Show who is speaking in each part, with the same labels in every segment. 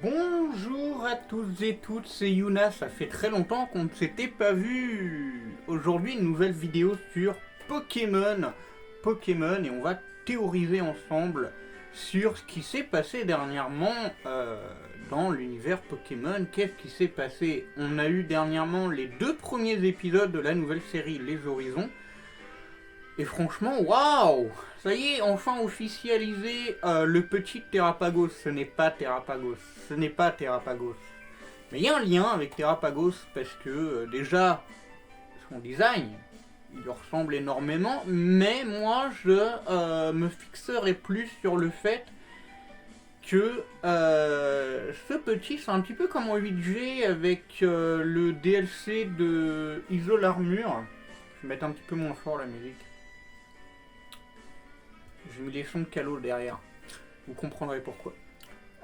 Speaker 1: Bonjour à tous et toutes, c'est Yuna, ça fait très longtemps qu'on ne s'était pas vu. Aujourd'hui une nouvelle vidéo sur Pokémon. Et on va théoriser ensemble sur ce qui s'est passé dernièrement dans l'univers Pokémon. Qu'est-ce qui s'est passé? On a eu dernièrement les 2 premiers épisodes de la nouvelle série Les Horizons. Et franchement, waouh! Ça y est, enfin officialisé, le petit Terrapagos. Ce n'est pas Terrapagos. Mais il y a un lien avec Terrapagos parce que déjà, son design, il lui ressemble énormément. Mais moi, je me fixerai plus sur le fait que ce petit, c'est un petit peu comme en 8G avec le DLC de Isole Armure. Je vais mettre un petit peu moins fort la musique. J'ai mis les sons de Calo derrière. Vous comprendrez pourquoi.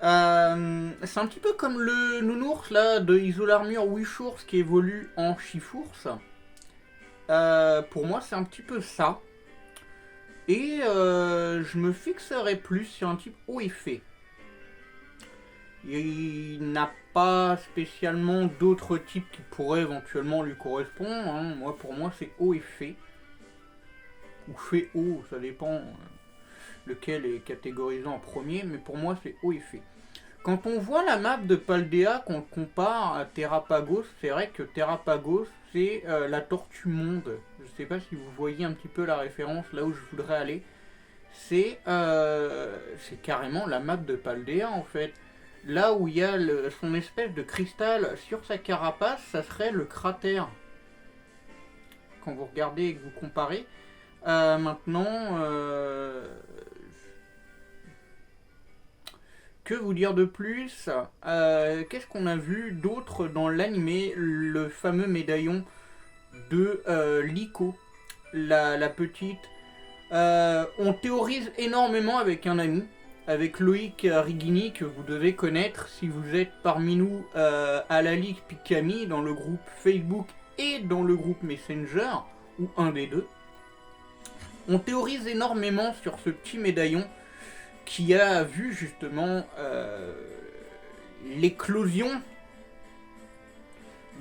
Speaker 1: C'est un petit peu comme le nounours là de Isole Armure Wishours qui évolue en Chifours. Pour moi, c'est un petit peu ça. Et je me fixerai plus sur un type haut effet. Il n'a pas spécialement d'autres types qui pourraient éventuellement lui correspondre. Hein. Pour moi, c'est haut effet. Ou fait haut, ça dépend lequel est catégorisé en premier, mais pour moi c'est haut effet. Quand on voit la map de Paldea, qu'on compare à Terrapagos, c'est vrai que Terrapagos c'est la tortue monde. Je ne sais pas si vous voyez un petit peu la référence là où je voudrais aller. C'est carrément la map de Paldea en fait. Là où il y a son espèce de cristal sur sa carapace, ça serait le cratère. Quand vous regardez et que vous comparez. Maintenant, que vous dire de plus? Qu'est-ce qu'on a vu d'autre dans l'animé? Le fameux médaillon de Liko, la petite. On théorise énormément avec un ami, avec Loïc Rigini, que vous devez connaître si vous êtes parmi nous à la Ligue Pikami, dans le groupe Facebook et dans le groupe Messenger, ou un des deux. On théorise énormément sur ce petit médaillon qui a vu justement l'éclosion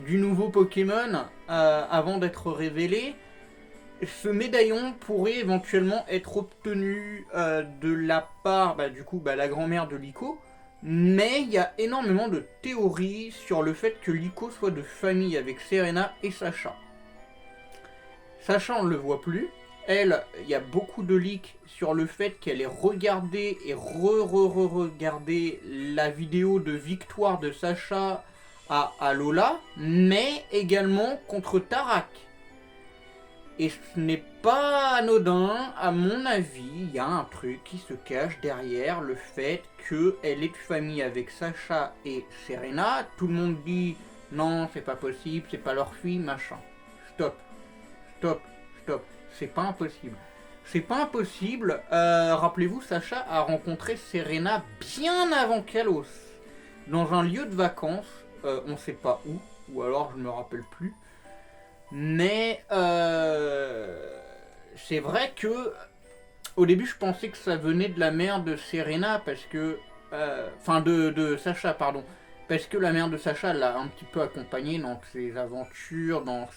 Speaker 1: du nouveau Pokémon avant d'être révélé. Ce médaillon pourrait éventuellement être obtenu de la part, la grand-mère de Liko, mais il y a énormément de théories sur le fait que Liko soit de famille avec Serena et Sacha. Sacha, on ne le voit plus. Elle, il y a beaucoup de leaks sur le fait qu'elle ait regardé et regardé la vidéo de victoire de Sacha à Lola, mais également contre Tarak. Et ce n'est pas anodin, à mon avis, il y a un truc qui se cache derrière le fait qu'elle est de famille avec Sacha et Serena. Tout le monde dit non, c'est pas possible, c'est pas leur fille, machin. Stop. C'est pas impossible. C'est pas impossible. Rappelez-vous, Sacha a rencontré Serena bien avant Kalos. Dans un lieu de vacances, on sait pas où, ou alors je me rappelle plus. Mais c'est vrai que au début je pensais que ça venait de la mère de Serena parce que... de Sacha, pardon. Parce que la mère de Sacha l'a un petit peu accompagnée dans ses aventures, dans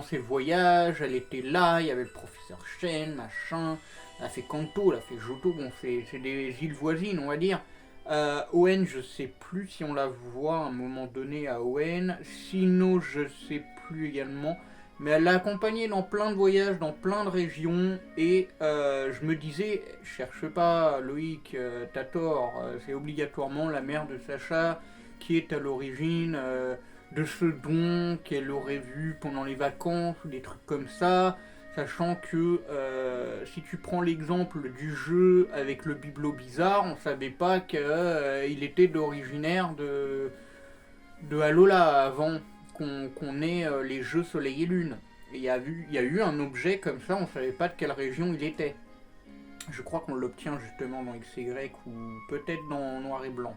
Speaker 1: ses voyages, elle était là, il y avait le professeur Shen, machin, elle a fait Kanto, elle a fait Johto, bon c'est des îles voisines on va dire. Owen, je sais plus si on la voit à un moment donné à Owen, Sino je sais plus également, mais elle l'a accompagnée dans plein de voyages, dans plein de régions, et je me disais, cherche pas Loïc, t'as tort, c'est obligatoirement la mère de Sacha qui est à l'origine de ce don qu'elle aurait vu pendant les vacances ou des trucs comme ça, sachant que si tu prends l'exemple du jeu avec le bibelot bizarre, on savait pas qu'il était d'originaire de Alola avant qu'on ait les jeux Soleil et Lune. Et il y a eu un objet comme ça, on savait pas de quelle région il était. Je crois qu'on l'obtient justement dans XY ou peut-être dans Noir et Blanc.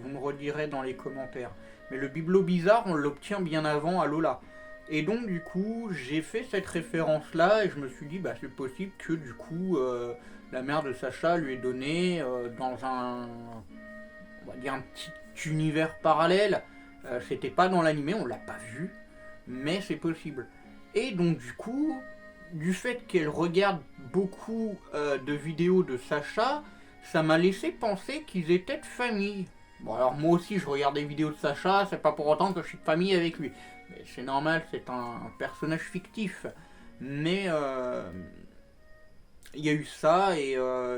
Speaker 1: Vous me redirez dans les commentaires. Mais le bibelot bizarre, on l'obtient bien avant à Lola. Et donc du coup, j'ai fait cette référence-là et je me suis dit, c'est possible que du coup, la mère de Sacha lui ait donné dans on va dire un petit univers parallèle. C'était pas dans l'animé, on l'a pas vu, mais c'est possible. Et donc du coup, du fait qu'elle regarde beaucoup de vidéos de Sacha, ça m'a laissé penser qu'ils étaient de famille. Bon alors moi aussi je regarde des vidéos de Sacha, c'est pas pour autant que je suis de famille avec lui. Mais c'est normal, c'est un personnage fictif. Mais il y a eu ça et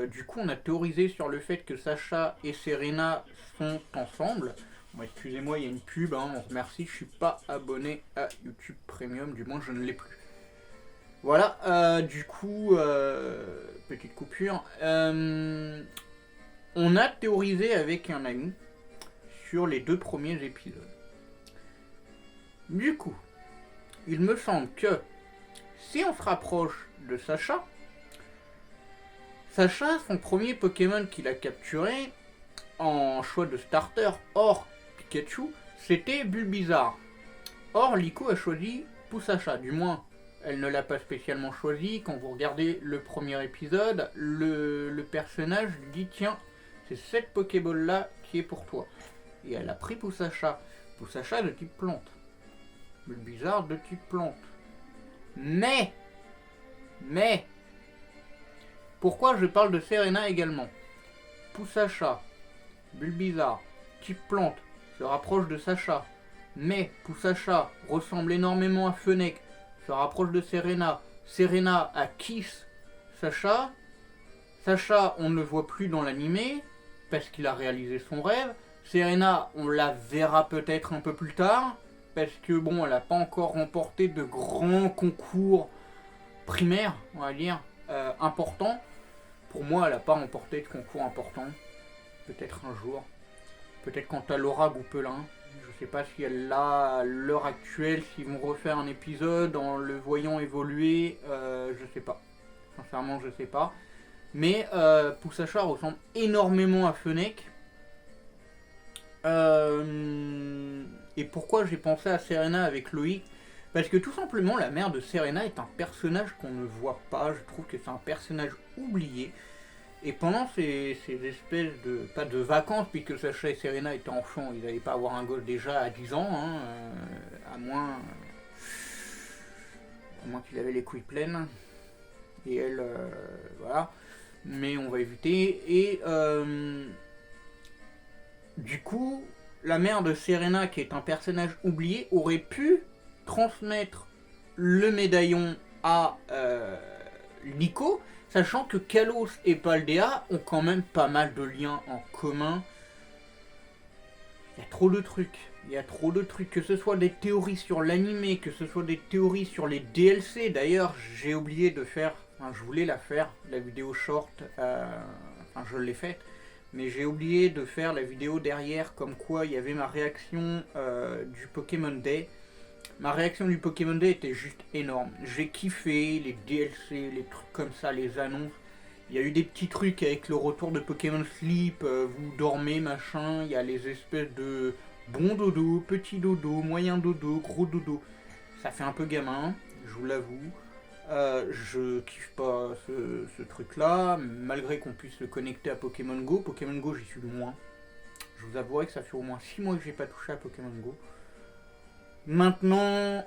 Speaker 1: du coup on a théorisé sur le fait que Sacha et Serena sont ensemble. Bon, excusez-moi, il y a une pub, hein, on remercie, je suis pas abonné à YouTube Premium, du moins je ne l'ai plus. Voilà, du coup, petite coupure. On a théorisé avec un ami sur les 2 premiers épisodes. Du coup, il me semble que si on se rapproche de Sacha, son premier Pokémon qu'il a capturé en choix de starter hors Pikachu, c'était Bulbizarre. Or, Liko a choisi Poussacha, du moins, elle ne l'a pas spécialement choisi. Quand vous regardez le premier épisode, le personnage lui dit tiens, c'est cette Pokéball là qui est pour toi. Et elle a pris Poussacha. Poussacha de type plante. Bulbizarre de type plante. Mais, pourquoi je parle de Serena également? Poussacha, Bulbizarre, type plante, se rapproche de Sacha. Mais Poussacha ressemble énormément à Fennec, se rapproche de Serena. Serena a kiss Sacha. Sacha, on ne le voit plus dans l'animé, parce qu'il a réalisé son rêve. Serena, on la verra peut-être un peu plus tard, parce que bon, elle n'a pas encore remporté de grands concours primaires, on va dire, importants. Pour moi, elle n'a pas remporté de concours importants. Peut-être un jour. Peut-être quand à Laura Goupelin. Je sais pas si elle l'a à l'heure actuelle, s'ils vont refaire un épisode en le voyant évoluer, je sais pas. Sincèrement, je sais pas. Mais Poussacha ressemble énormément à Fennec. Et pourquoi j'ai pensé à Serena avec Loïc? Parce que tout simplement, la mère de Serena est un personnage qu'on ne voit pas. Je trouve que c'est un personnage oublié. Et pendant ces espèces de, pas de vacances, puisque Sacha et Serena étaient enfants, ils n'allaient pas avoir un gosse déjà à 10 ans, hein, à moins qu'il avait les couilles pleines. Et elle, voilà. Mais on va éviter. Et du coup, la mère de Serena, qui est un personnage oublié, aurait pu transmettre le médaillon à Liko, sachant que Kalos et Paldea ont quand même pas mal de liens en commun. Il y a trop de trucs. Que ce soit des théories sur l'animé, que ce soit des théories sur les DLC. D'ailleurs, j'ai oublié de faire, enfin, je voulais la faire, la vidéo short, enfin je l'ai faite, mais j'ai oublié de faire la vidéo derrière, comme quoi il y avait ma réaction du Pokémon Day. Ma réaction du Pokémon Day était juste énorme. J'ai kiffé les DLC, les trucs comme ça, les annonces. Il y a eu des petits trucs avec le retour de Pokémon Sleep, vous dormez, machin. Il y a les espèces de bon dodo, petit dodo, moyen dodo, gros dodo. Ça fait un peu gamin, je vous l'avoue. Je kiffe pas ce truc-là, malgré qu'on puisse le connecter à Pokémon Go. Pokémon Go, j'y suis moins. Je vous avouerai que ça fait au moins 6 mois que j'ai pas touché à Pokémon Go. Maintenant,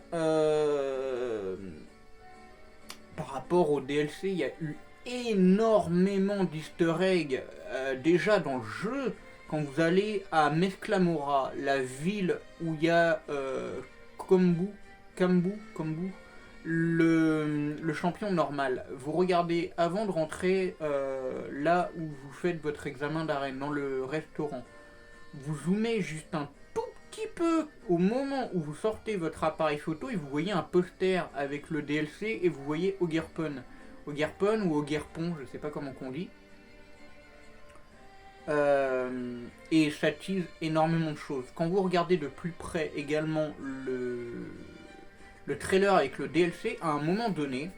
Speaker 1: par rapport au DLC, il y a eu énormément d'easter eggs déjà dans le jeu. Quand vous allez à Mesclamora, la ville où il y a Kambu, le champion normal, vous regardez avant de rentrer là où vous faites votre examen d'arène, dans le restaurant, vous zoomez juste un petit peu au moment où vous sortez votre appareil photo et vous voyez un poster avec le DLC et vous voyez Ogerpon. Ogerpon ou Ogerpon, je sais pas comment qu'on dit. Et ça tease énormément de choses. Quand vous regardez de plus près également le trailer avec le DLC, à un moment donné,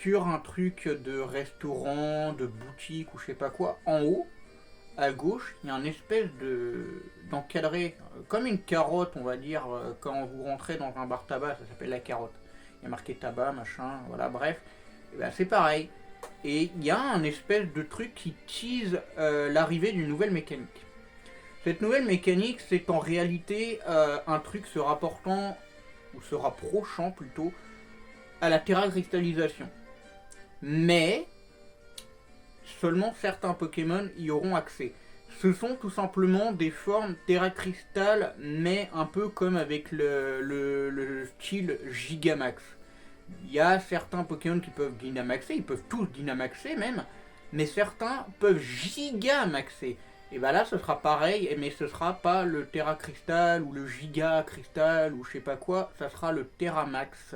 Speaker 1: sur un truc de restaurant, de boutique ou je sais pas quoi, en haut, à gauche, il y a un espèce d'encadré, comme une carotte, on va dire, quand vous rentrez dans un bar tabac, ça s'appelle la carotte. Il y a marqué tabac, machin, voilà, bref. Et ben, c'est pareil. Et il y a un espèce de truc qui tease l'arrivée d'une nouvelle mécanique. Cette nouvelle mécanique, c'est en réalité un truc se rapportant, ou se rapprochant plutôt, à la terra-cristallisation. Mais, seulement certains Pokémon y auront accès. Ce sont tout simplement des formes Terra Crystal, mais un peu comme avec le style Gigamax. Il y a certains Pokémon qui peuvent Dynamaxer, ils peuvent tous Dynamaxer même, mais certains peuvent Gigamaxer. Et bah là ce sera pareil, mais ce sera pas le Terra Crystal ou le Giga Crystal ou je sais pas quoi, ça sera le Terramax.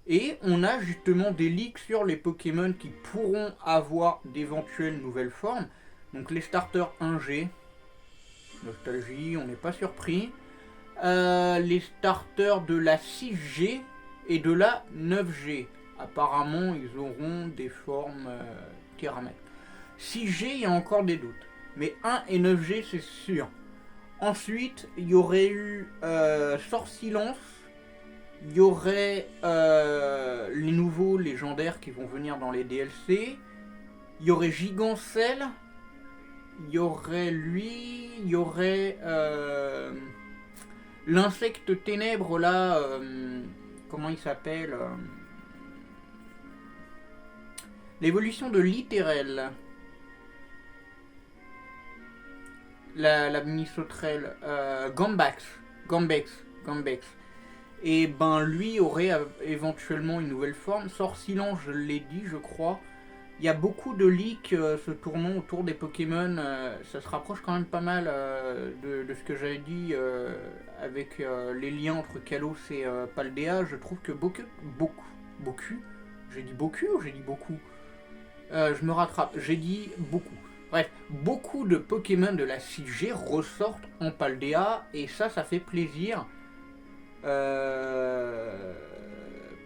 Speaker 1: Et on a justement des leaks sur les Pokémon qui pourront avoir d'éventuelles nouvelles formes. Donc les starters 1G, nostalgie, on n'est pas surpris. Les starters de la 6G et de la 9G. Apparemment, ils auront des formes Terramax. 6G, il y a encore des doutes. Mais 1 et 9G, c'est sûr. Ensuite, il y aurait eu Sort Silence. Il y aurait les nouveaux légendaires qui vont venir dans les DLC. Il y aurait Gigancel. Il y aurait lui. Il y aurait l'insecte ténèbres là. Comment il s'appelle l'évolution de Littéral. La mini-sauterelle. Gambax. Et ben lui aurait éventuellement une nouvelle forme. Sort Silence, je l'ai dit, je crois. Il y a beaucoup de leaks se tournant autour des Pokémon. Ça se rapproche quand même pas mal de ce que j'avais dit avec les liens entre Kalos et Paldea. Je trouve que beaucoup. J'ai dit beaucoup ou j'ai dit beaucoup je me rattrape. J'ai dit beaucoup. Bref, beaucoup de Pokémon de la 6G ressortent en Paldea et ça fait plaisir.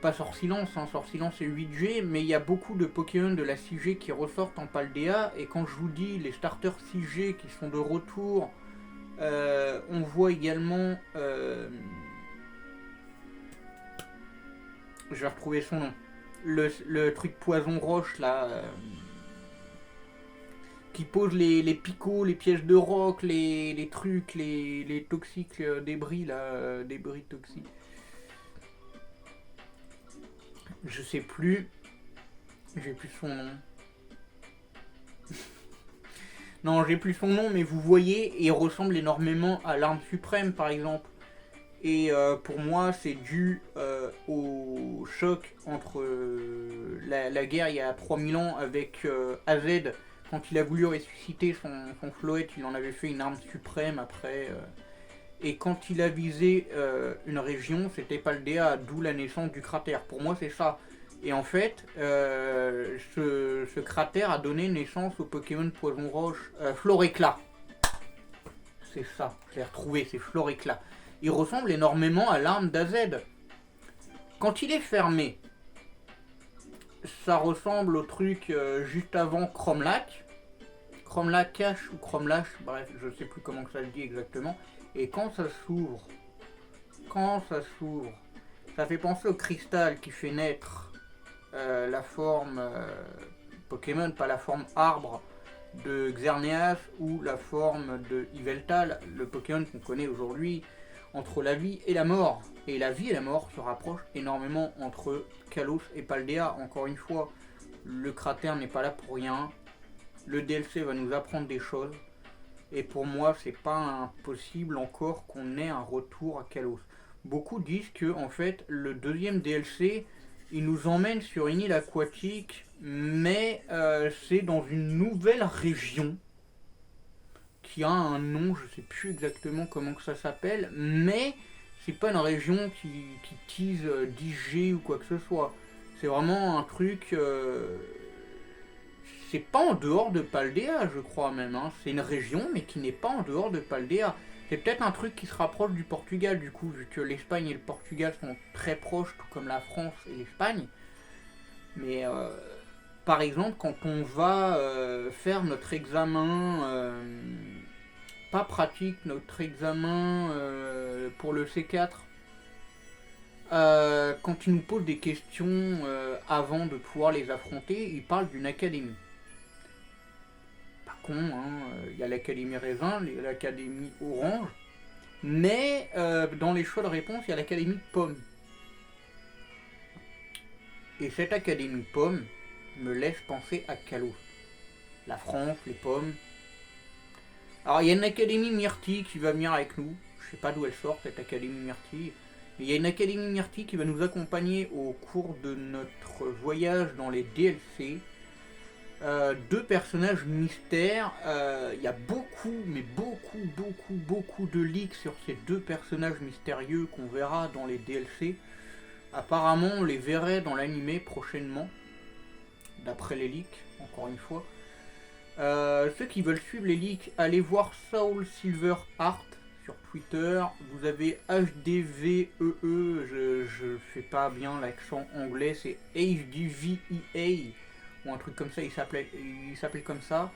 Speaker 1: Pas Sort Silence, hein. Sort Silence c'est 8G, mais il y a beaucoup de Pokémon de la 6G qui ressortent en Paldea, et quand je vous dis les starters 6G qui sont de retour, on voit également... je vais retrouver son nom. Le truc poison roche là... qui pose les picots, les pièges de roc, les trucs, les toxiques débris là, débris toxiques. Je sais plus. J'ai plus son nom. Non, j'ai plus son nom, mais vous voyez, il ressemble énormément à l'arme suprême par exemple. Et pour moi, c'est dû au choc entre la guerre il y a 3000 ans avec AZ. Quand il a voulu ressusciter son Floette, il en avait fait une arme suprême après. Et quand il a visé une région, c'était Paldea, d'où la naissance du cratère. Pour moi, c'est ça. Et en fait, ce cratère a donné naissance au Pokémon Poison Roche, Floréclat. C'est ça, je l'ai retrouvé, c'est Floréclat. Il ressemble énormément à l'arme d'AZ. Quand il est fermé, ça ressemble au truc juste avant Cromlac. Cromlac Cache ou Cromlash, bref, je sais plus comment que ça se dit exactement. Et quand ça s'ouvre, ça fait penser au cristal qui fait naître la forme Pokémon, pas la forme arbre de Xerneas ou la forme de Yveltal, le Pokémon qu'on connaît aujourd'hui entre la vie et la mort. Et la vie et la mort se rapprochent énormément entre Kalos et Paldea. Encore une fois, le cratère n'est pas là pour rien. Le DLC va nous apprendre des choses. Et pour moi, c'est pas impossible encore qu'on ait un retour à Kalos. Beaucoup disent que en fait, le deuxième DLC, il nous emmène sur une île aquatique, mais c'est dans une nouvelle région qui a un nom, je sais plus exactement comment que ça s'appelle, mais c'est pas une région qui tease 10G ou quoi que ce soit. C'est vraiment un truc... c'est pas en dehors de Paldea, je crois même. Hein. C'est une région, mais qui n'est pas en dehors de Paldea. C'est peut-être un truc qui se rapproche du Portugal, du coup, vu que l'Espagne et le Portugal sont très proches, tout comme la France et l'Espagne. Mais par exemple, quand on va faire notre examen, pas pratique, notre examen pour le C4, quand ils nous posent des questions avant de pouvoir les affronter, ils parlent d'une académie. Bah, con, hein. Il y a l'Académie Raisin, l'Académie Orange, mais dans les choix de réponse, il y a l'Académie Pomme. Et cette Académie Pomme me laisse penser à Kalos. La France, les pommes. Alors il y a une Académie Myrtille qui va venir avec nous. Je sais pas d'où elle sort cette Académie Myrtille. Mais il y a une Académie Myrtille qui va nous accompagner au cours de notre voyage dans les DLC. Deux personnages mystères. Il y a beaucoup, mais beaucoup de leaks sur ces deux personnages mystérieux qu'on verra dans les DLC. Apparemment, on les verrait dans l'animé prochainement, d'après les leaks, encore une fois. Ceux qui veulent suivre les leaks, allez voir Soul Silver Heart sur Twitter. Vous avez HDVEE, je fais pas bien l'accent anglais, c'est HDVEA, ou un truc comme ça, il s'appelait comme ça.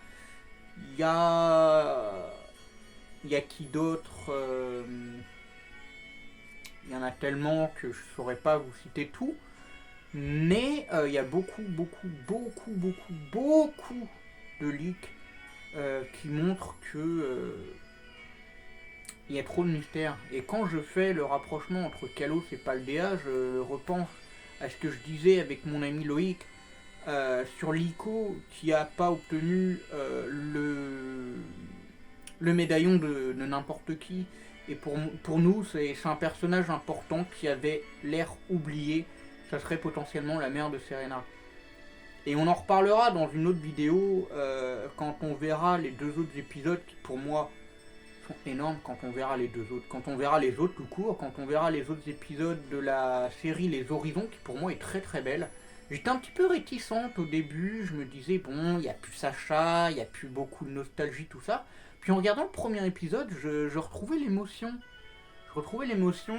Speaker 1: Il y a qui d'autre il y en a tellement que je ne saurais pas vous citer tout. Mais il y a beaucoup de leaks qui montrent que il y a trop de mystères. Et quand je fais le rapprochement entre Kalos et Paldea, je repense à ce que je disais avec mon ami Loïc sur Liko qui n'a pas obtenu le médaillon de n'importe qui. Et pour nous, c'est un personnage important qui avait l'air oublié. Ça serait potentiellement la mère de Serena. Et on en reparlera dans une autre vidéo quand on verra les deux autres épisodes qui pour moi sont énormes. Quand on verra les deux autres, quand on verra les autres tout court, quand on verra les autres épisodes de la série Les Horizons qui pour moi est très belle. J'étais un petit peu réticente au début, je me disais bon, il n'y a plus Sacha, il n'y a plus beaucoup de nostalgie, tout ça. Puis en regardant le premier épisode, je retrouvais l'émotion. Je retrouvais l'émotion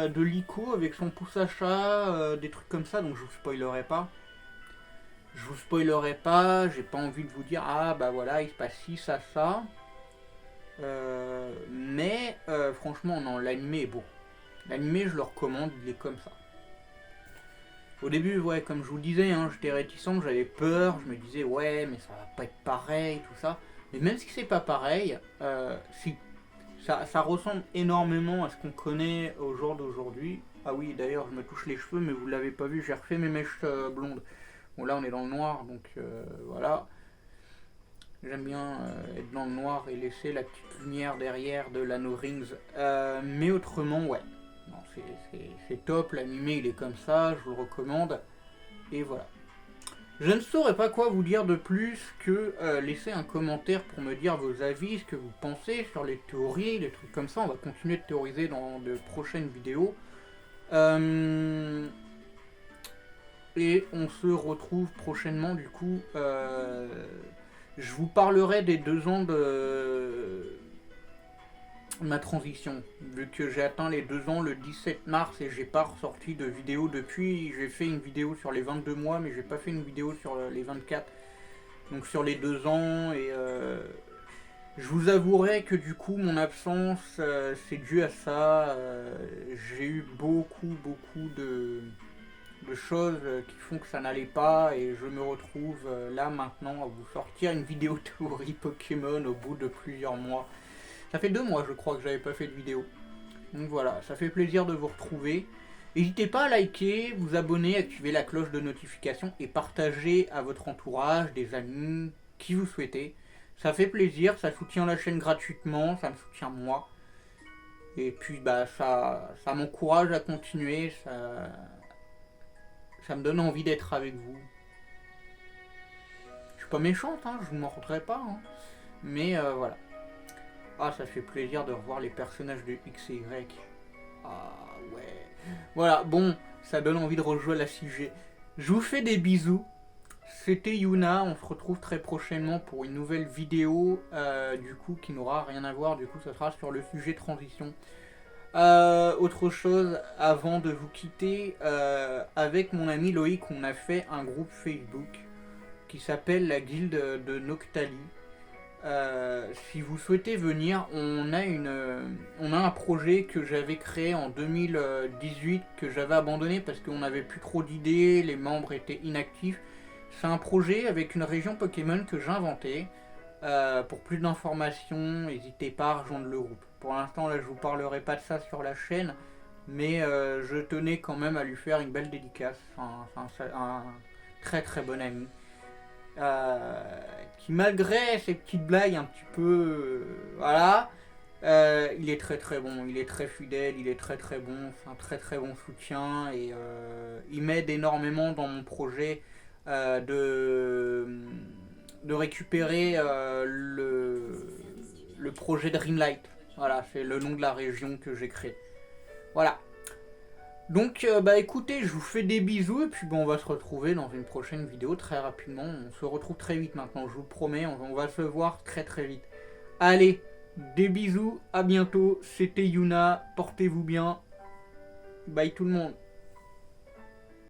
Speaker 1: de Liko avec son pouce à chat, des trucs comme ça, donc je vous spoilerai pas. Je vous spoilerai pas, j'ai pas envie de vous dire ah bah voilà, il se passe ci, ça. Mais franchement non, l'animé est beau. L'animé je le recommande, il est comme ça. Au début, ouais, comme je vous le disais, hein, j'étais réticent, j'avais peur, je me disais ouais mais ça va pas être pareil, tout ça. Mais même si c'est pas pareil, ça ressemble énormément à ce qu'on connaît au jour d'aujourd'hui. Ah oui, d'ailleurs, je me touche les cheveux, mais vous l'avez pas vu, j'ai refait mes mèches blondes. Bon, là, on est dans le noir, donc voilà. J'aime bien être dans le noir et laisser la petite lumière derrière de l'Anneau Rings. Mais autrement, ouais. Non, c'est top, l'animé, il est comme ça, je vous le recommande. Et voilà. Je ne saurais pas quoi vous dire de plus que laisser un commentaire pour me dire vos avis, ce que vous pensez sur les théories, les trucs comme ça. On va continuer de théoriser dans de prochaines vidéos. Et on se retrouve prochainement du coup. Je vous parlerai des 2 ans de ma transition. Vu que j'ai atteint les 2 ans le 17 mars et j'ai pas ressorti de vidéo depuis. J'ai fait une vidéo sur les 22 mois mais j'ai pas fait une vidéo sur les 24. Donc sur les 2 ans et je vous avouerai que du coup mon absence c'est dû à ça. J'ai eu beaucoup de choses qui font que ça n'allait pas et je me retrouve là maintenant à vous sortir une vidéo théorie Pokémon au bout de plusieurs mois. Ça fait 2 mois je crois que j'avais pas fait de vidéo. Donc voilà, ça fait plaisir de vous retrouver. N'hésitez pas à liker, vous abonner, activer la cloche de notification et partager à votre entourage, des amis, qui vous souhaitez. Ça fait plaisir, ça soutient la chaîne gratuitement, ça me soutient moi. Et puis bah ça m'encourage à continuer, ça me donne envie d'être avec vous. Je suis pas méchante, hein, je ne m'en mordrai pas. Hein. Mais voilà. Ah, ça fait plaisir de revoir les personnages de X et Y. Ah ouais. Voilà, bon, ça donne envie de rejouer à la 6G. Je vous fais des bisous. C'était Yuna, on se retrouve très prochainement pour une nouvelle vidéo, du coup, qui n'aura rien à voir, du coup, ça sera sur le sujet transition. Autre chose, avant de vous quitter, avec mon ami Loïc, on a fait un groupe Facebook qui s'appelle la Guilde de Noctali. Si vous souhaitez venir, on a un projet que j'avais créé en 2018 que j'avais abandonné parce qu'on n'avait plus trop d'idées, les membres étaient inactifs. C'est un projet avec une région Pokémon que j'ai inventé. Pour plus d'informations, n'hésitez pas à rejoindre le groupe. Pour l'instant, là, je vous parlerai pas de ça sur la chaîne, mais je tenais quand même à lui faire une belle dédicace. Enfin, c'est un très très bon ami. Qui malgré ses petites blagues un petit peu... voilà, il est très très bon, il est très fidèle, il est très très bon, c'est un très très bon soutien et il m'aide énormément dans mon projet de récupérer le projet Dreamlight. Voilà, c'est le nom de la région que j'ai créé. Voilà. Donc bah écoutez, je vous fais des bisous et puis on va se retrouver dans une prochaine vidéo très rapidement. On se retrouve très vite maintenant, je vous promets, on va se voir très très vite. Allez, des bisous, à bientôt, c'était Yuna, portez-vous bien, bye tout le monde.